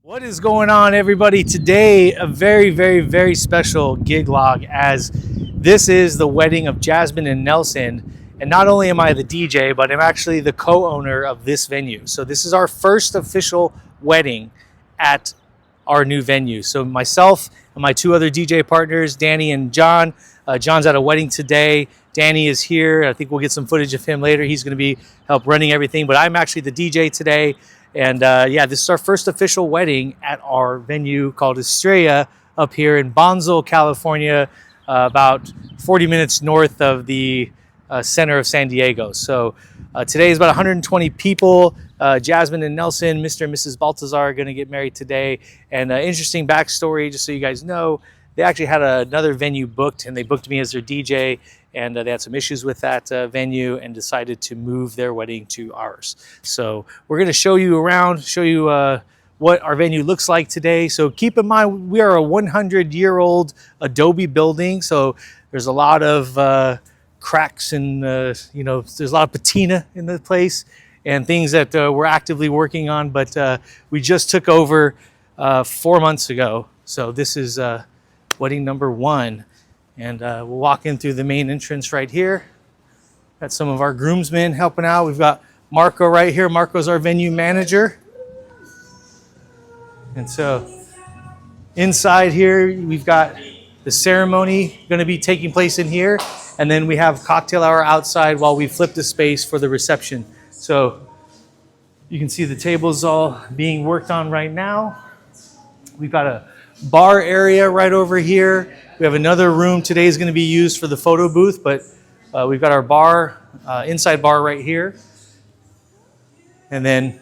What is going on, everybody? Today, a very special gig log, as this is the wedding of Jasmine and Nelson. And not only am I the DJ, but I'm actually the co-owner of this venue. So this is our first official wedding at our new venue. So myself and my two other DJ partners, Danny and John. John's at a wedding today. Danny is here. I think we'll get some footage of him later. He's going to be help running everything, but I'm actually the DJ today. And yeah, this is our first official wedding at our venue called Estrella up here in Bonsall, California, about 40 minutes north of the center of San Diego. So today is about 120 people. Jasmine and Nelson, Mr. and Mrs. Baltazar, are going to get married today. And interesting backstory, just so you guys know, they actually had another venue booked, and they booked me as their DJ. And they had some issues with that venue and decided to move their wedding to ours. So we're going to show you around, show you what our venue looks like today. So keep in mind, we are a 100-year-old Adobe building. So there's a lot of cracks and, there's a lot of patina in the place and things that we're actively working on. But we just took over 4 months ago. So this is wedding number 1. And we'll walk in through the main entrance right here. Got some of our groomsmen helping out. We've got Marco right here. Marco's our venue manager. And so inside here, we've got the ceremony going to be taking place in here. And then we have cocktail hour outside while we flip the space for the reception. So you can see the tables all being worked on right now. We've got a bar area right over here. We have another room today is going to be used for the photo booth, but we've got our bar, inside bar right here. And then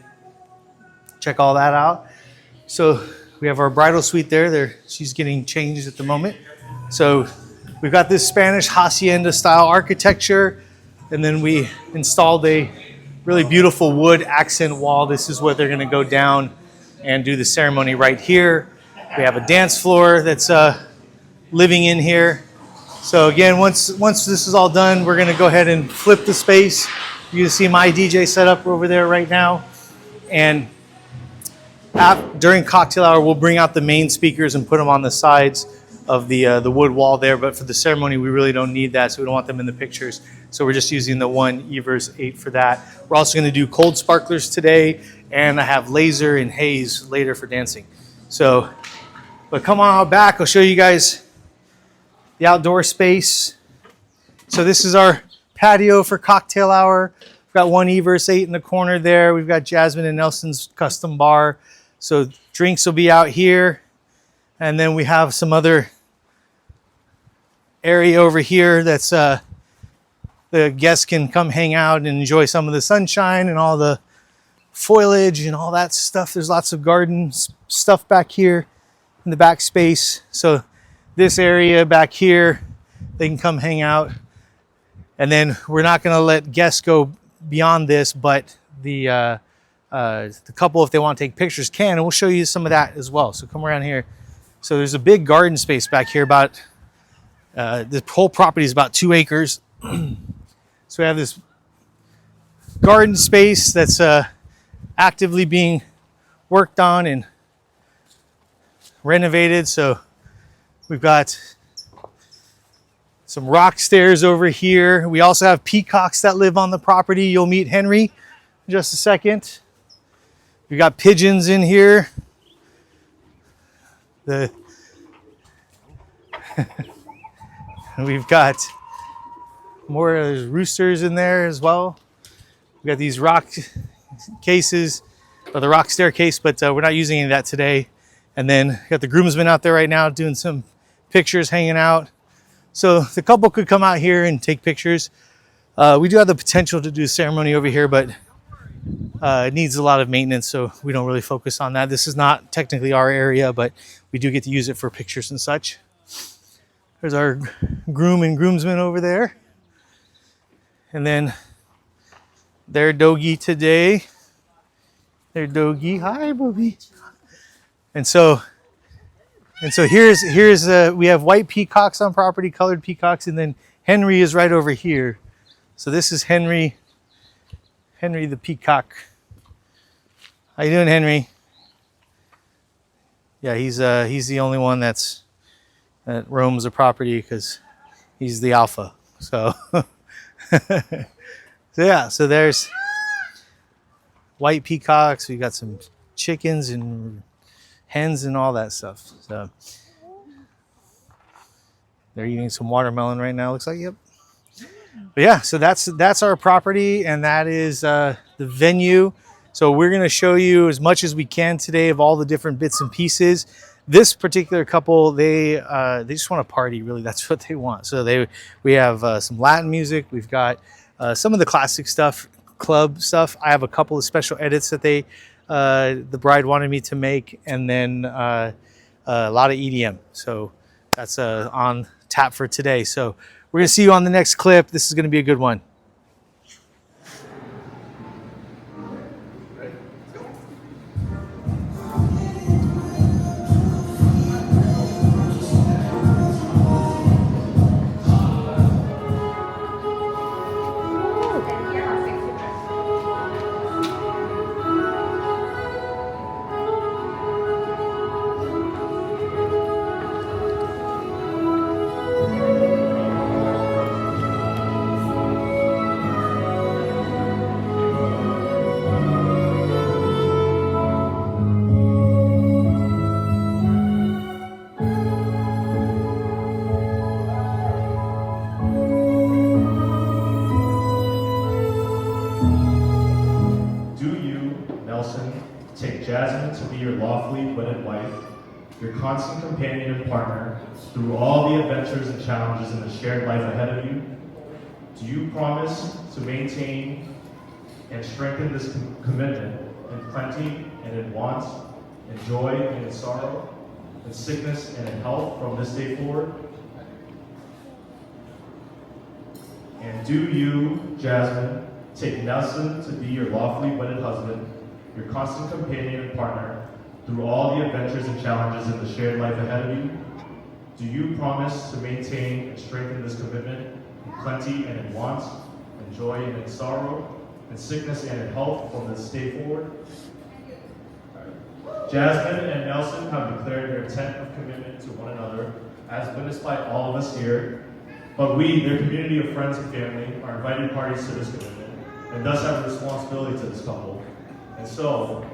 check all that out. So we have our bridal suite there. She's getting changed at the moment. So we've got this Spanish hacienda style architecture. And then we installed a really beautiful wood accent wall. This is where they're going to go down and do the ceremony right here. We have a dance floor that's living in here. So again, once this is all done, we're gonna go ahead and flip the space. You can see my DJ setup over there right now. And during cocktail hour, we'll bring out the main speakers and put them on the sides of the wood wall there. But for the ceremony, we really don't need that, so we don't want them in the pictures. So we're just using the one Evers 8 for that. We're also gonna do cold sparklers today, and I have laser and haze later for dancing. So, but come on out back, I'll show you guys the outdoor space. So this is our patio for cocktail hour. We've got one Evers 8 in the corner there. We've got Jasmine and Nelson's custom bar. So drinks will be out here. And then we have some other area over here that's the guests can come hang out and enjoy some of the sunshine and all the foliage and all that stuff. There's lots of garden stuff back here in the back space. So this area back here, they can come hang out. And then we're not going to let guests go beyond this, but the couple, if they want to take pictures, can, and we'll show you some of that as well. So come around here. So there's a big garden space back here. About the whole property is about 2 acres. So we have this garden space that's actively being worked on and renovated. So we've got some rock stairs over here. We also have peacocks that live on the property. You'll meet Henry in just a second. We've got pigeons in here. We've got more roosters in there as well. We've got these rock cases, or the rock staircase, but we're not using any of that today. And then got the groomsmen out there right now doing some pictures, hanging out. So the couple could come out here and take pictures. We do have the potential to do a ceremony over here, but it needs a lot of maintenance, so we don't really focus on that. This is not technically our area, but we do get to use it for pictures and such. There's our groom and groomsmen over there. And then their doggy today. Their doggy. Hi, Booby. And so here's we have white peacocks on property, colored peacocks, and then Henry is right over here. So this is Henry the peacock. How you doing, Henry? Yeah, he's the only one that roams the property because he's the alpha. So, so yeah, so there's white peacocks. We got some chickens and hens and all that stuff. So they're eating some watermelon right now. Looks like, yep. But yeah, so that's our property, and that is the venue. So we're going to show you as much as we can today of all the different bits and pieces. This particular couple, they just want to party. Really, that's what they want. So we have some Latin music. We've got some of the classic stuff, club stuff. I have a couple of special edits that the bride wanted me to make, and then a lot of EDM. So that's on tap for today. So we're going to see you on the next clip. This is going to be a good one. Take Jasmine to be your lawfully wedded wife, your constant companion and partner through all the adventures and challenges in the shared life ahead of you? Do you promise to maintain and strengthen this commitment in plenty and in want, in joy and in sorrow, in sickness and in health from this day forward? And do you, Jasmine, take Nelson to be your lawfully wedded husband, your constant companion and partner through all the adventures and challenges in the shared life ahead of you? Do you promise to maintain and strengthen this commitment in plenty and in want, in joy and in sorrow, in sickness and in health from this day forward? Jasmine and Nelson have declared their intent of commitment to one another, as witnessed by all of us here. But we, their community of friends and family, are invited parties to this commitment, and thus have a responsibility to this couple. And so,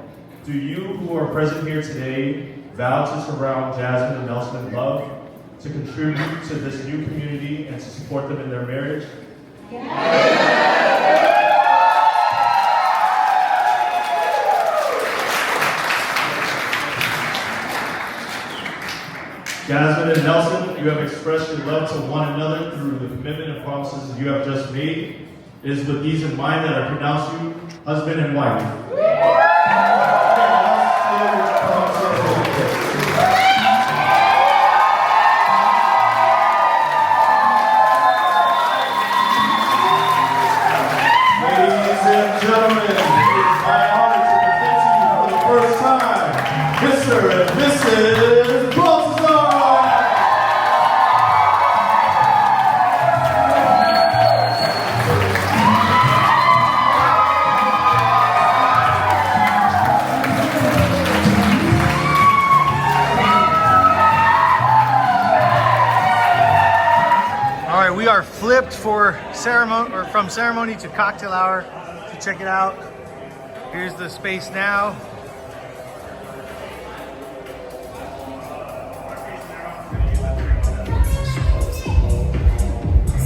do you who are present here today vow to surround Jasmine and Nelson in love, to contribute to this new community and to support them in their marriage? Jasmine and Nelson, you have expressed your love to one another through the commitment and promises you have just made. It is with these in mind that I pronounce you husband and wife. Ladies and gentlemen, it is my honor to present to you for the first time, Mr. and Mrs. Balthazar. We are flipped for ceremony, or from ceremony to cocktail hour. So check it out. Here's the space now.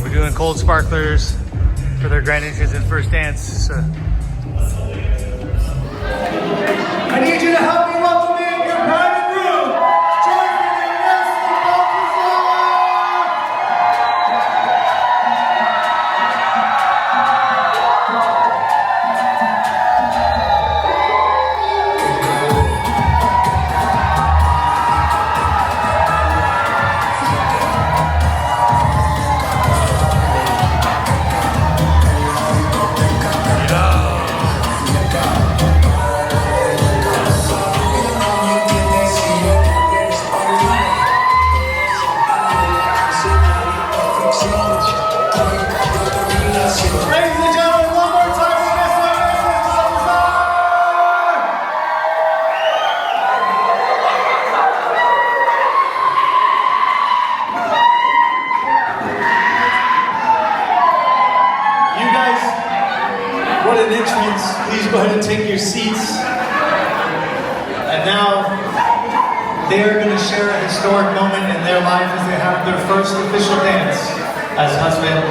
We're doing cold sparklers for their grand entrance and first dance. So. I need you to help me welcome in your private room. Jasmine and Leslie Balthazar. Yeah. seats. And now they are going to share a historic moment in their life as they have their first official dance as husband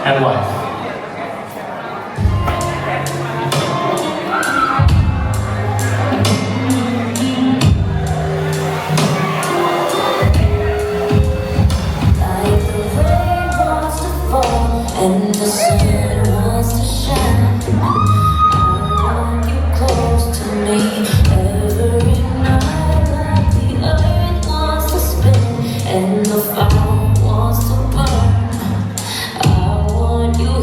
and wife. And the sun wants to shine. I want you close to me every night, like the earth wants to spin and the fire wants to burn. I want you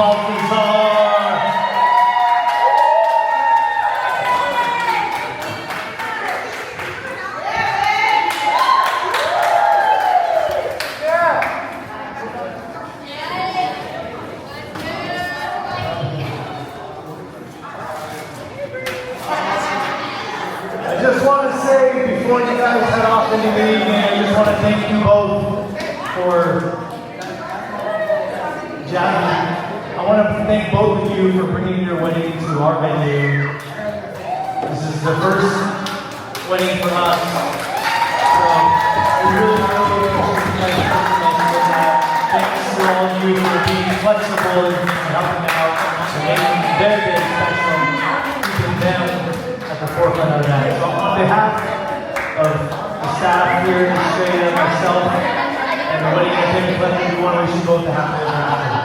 Balthazar. I just want to say before you guys head off into the evening, I just want to thank you both for Jasmine. I want to thank both of you for bringing your wedding to our venue. This is the first wedding for us. So we really appreciate you guys. Thanks to all of you for being flexible and helping out and making their day special, keeping them at the forefront of that. So on behalf of the staff here, Estrella, myself, and the wedding entertainment collective, we want to wish you both a happy ever after.